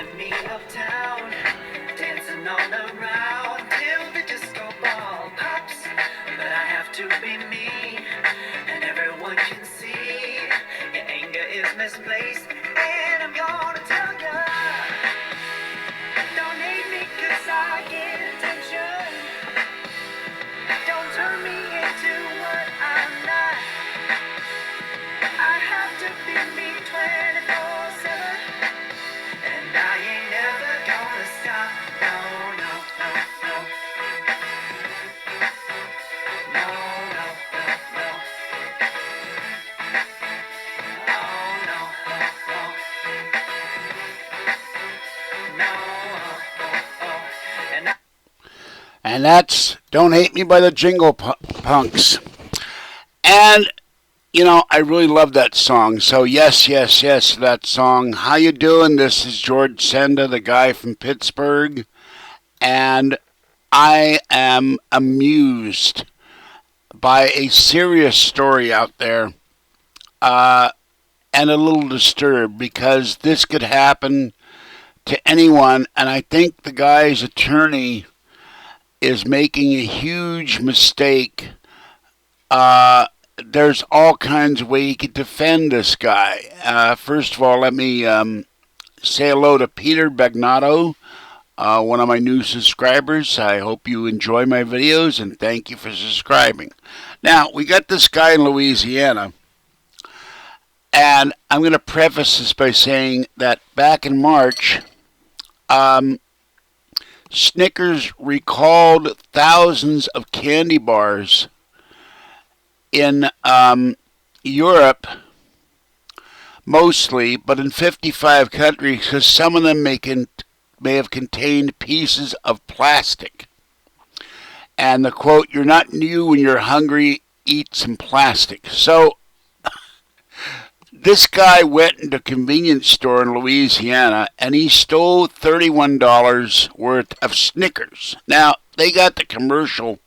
and me uptown, dancing all around till the disco ball pops. But I have to be me, and everyone can see your anger is misplaced. And I'm gonna tell ya, don't hate me 'cause I get attention. Don't turn me into what I'm not. I have to be me 24/7, and I ain't never gonna stop. No, no, no, no. No, no, no, no. Oh, no, no, no. No, oh, oh. And that's Don't Hate Me by the Jingle Punks. And you know, I really love that song. So yes, yes, yes, that song. How you doing? This is George Senda, the guy from Pittsburgh, and I am amused by a serious story out there, and a little disturbed because this could happen to anyone, and I think the guy's attorney is making a huge mistake. There's all kinds of ways you could defend this guy. First of all, let me say hello to Peter Bagnato, one of my new subscribers. I hope you enjoy my videos, and thank you for subscribing. Now, we got this guy in Louisiana, and I'm going to preface this by saying that back in March, Snickers recalled thousands of candy bars in Europe, mostly, but in 55 countries, because some of them may have contained pieces of plastic. And the quote, "You're not new when you're hungry, eat some plastic." So this guy went into a convenience store in Louisiana and he stole $31 worth of Snickers. Now, they got the commercial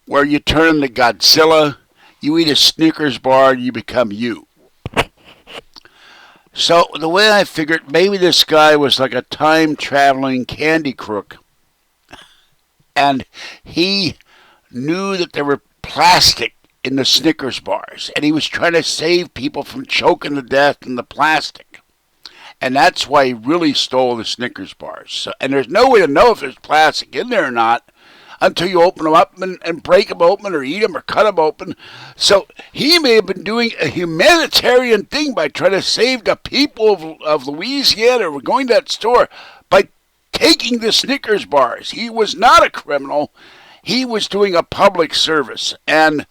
where you turn into Godzilla, you eat a Snickers bar, and you become you. So the way I figured, maybe this guy was like a time-traveling candy crook, and he knew that there were plastic in the Snickers bars, and he was trying to save people from choking to death in the plastic. And that's why he really stole the Snickers bars. So, and there's no way to know if there's plastic in there or not until you open them up and break them open or eat them or cut them open. So he may have been doing a humanitarian thing by trying to save the people of Louisiana who were going to that store by taking the Snickers bars. He was not a criminal. He was doing a public service. And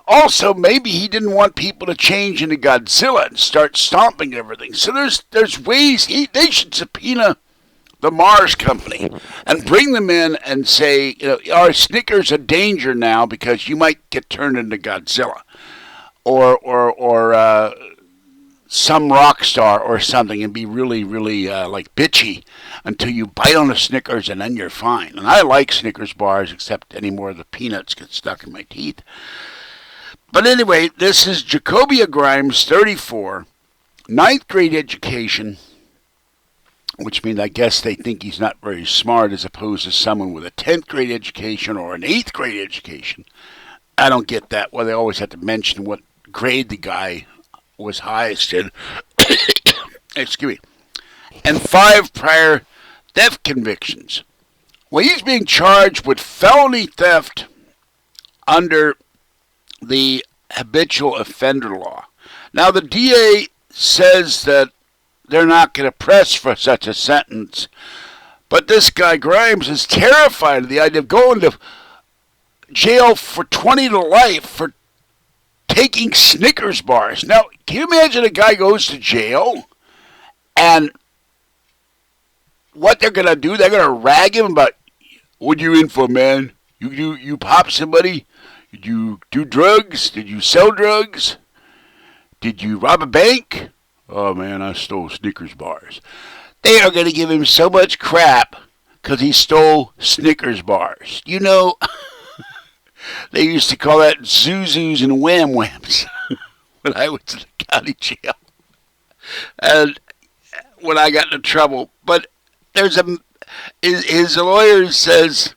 also, maybe he didn't want people to change into Godzilla and start stomping everything. So there's ways they should subpoena the Mars Company and bring them in and say, you know, our Snickers a danger now because you might get turned into Godzilla or some rock star or something and be really, really like bitchy until you bite on the Snickers and then you're fine. And I like Snickers bars, except anymore the peanuts get stuck in my teeth. But anyway, this is Jacobia Grimes, 34, ninth grade education, which means I guess they think he's not very smart as opposed to someone with a 10th grade education or an 8th grade education. I don't get that. Well, they always have to mention what grade the guy was highest in. Excuse me. And 5 prior theft convictions. Well, he's being charged with felony theft under the habitual offender law. Now, the DA says that they're not going to press for such a sentence, but this guy Grimes is terrified of the idea of going to jail for 20 to life for taking Snickers bars. Now, can you imagine a guy goes to jail and what they're going to do? They're going to rag him about, what you in for, man? You pop somebody? Did you do drugs? Did you sell drugs? Did you rob a bank? Oh, man, I stole Snickers bars. They are going to give him so much crap because he stole Snickers bars. You know, they used to call that Zuzus and Wham Whams when I was in the county jail. And when I got into trouble. But there's his lawyer says,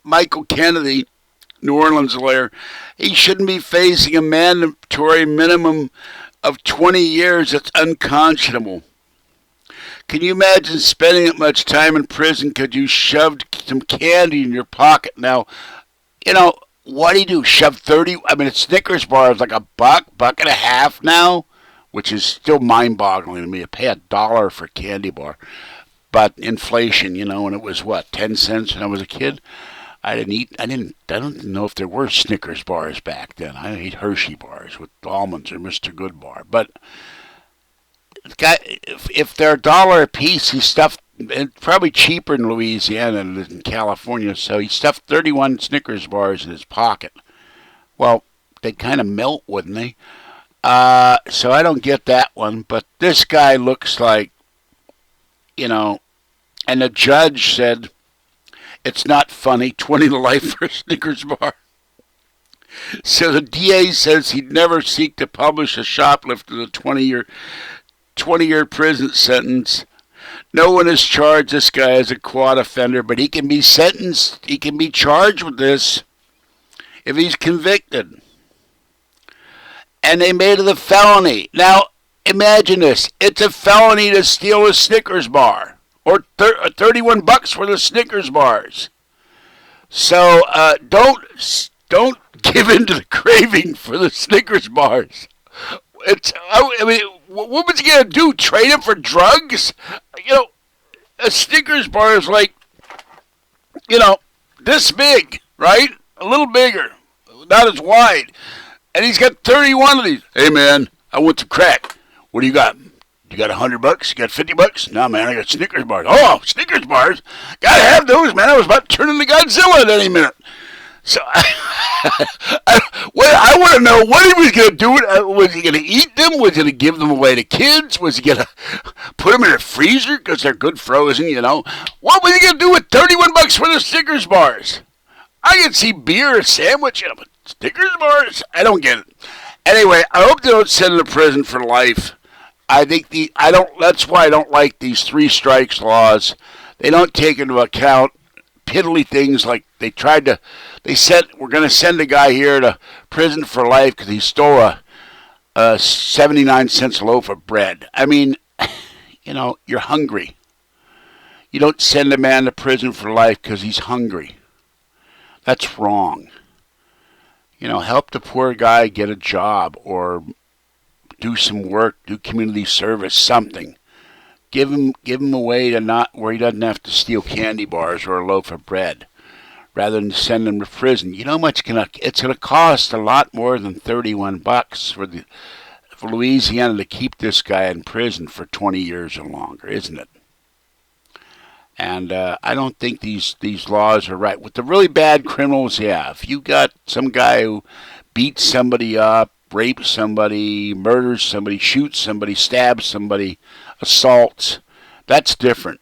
Michael Kennedy, New Orleans lawyer, he shouldn't be facing a mandatory minimum of 20 years. It's unconscionable. Can you imagine spending that much time in prison because you shoved some candy in your pocket? Now, what do you do? Shove 30? I mean, a Snickers bar is like buck and a half now, which is still mind-boggling to me. I pay $1 for a candy bar. But inflation, when it was, 10 cents when I was a kid? I don't know if there were Snickers bars back then. I ate Hershey bars with almonds or Mr. Good bar. But if they're $1 a piece, he stuffed, it's probably cheaper in Louisiana than it is in California, so he stuffed 31 Snickers bars in his pocket. Well, they'd kind of melt, wouldn't they? So I don't get that one, but this guy looks like, and the judge said, it's not funny, 20 to life for a Snickers bar. So the DA says he'd never seek to publish a shoplifter a 20-year prison sentence. No one has charged this guy as a quad offender, but he can be sentenced, he can be charged with this if he's convicted. And they made it a felony. Now, imagine this. It's a felony to steal a Snickers bar. Or $31 for the Snickers bars. So don't give in to the craving for the Snickers bars. What was he gonna do? Trade him for drugs? A Snickers bar is like, this big, right? A little bigger, not as wide. And he's got 31 of these. Hey man, I want some crack. What do you got? You got $100? You got $50? No, man, I got Snickers bars. Oh, Snickers bars? Gotta have those, man. I was about to turn into Godzilla at any minute. So I want to know what he was going to do. Was he going to eat them? Was he going to give them away to kids? Was he going to put them in a freezer because they're good frozen, What was he going to do with $31 for the Snickers bars? I can see beer or sandwich, but Snickers bars? I don't get it. Anyway, I hope they don't send him to prison for life. That's why I don't like these 3 strikes laws. They don't take into account piddly things like they said we're going to send a guy here to prison for life because he stole a 79 cents loaf of bread. I mean, you're hungry. You don't send a man to prison for life because he's hungry. That's wrong. Help the poor guy get a job or do some work, do community service, something. Give him a way to where he doesn't have to steal candy bars or a loaf of bread, rather than send him to prison. You know how much it's gonna cost? A lot more than $31 for Louisiana to keep this guy in prison for 20 years or longer, isn't it? And I don't think these laws are right. With the really bad criminals, yeah. If you got some guy who beats somebody up, rapes somebody, murders somebody, shoots somebody, stabs somebody, assaults, that's different.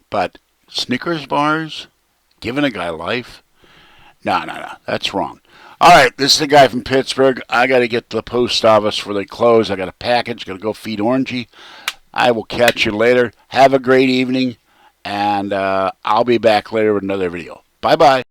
But Snickers bars, giving a guy life? No, that's wrong. All right, this is the guy from Pittsburgh. I got to get to the post office before they close. I got a package, got to go feed Orangey. I will catch you later. Have a great evening, and I'll be back later with another video. Bye-bye.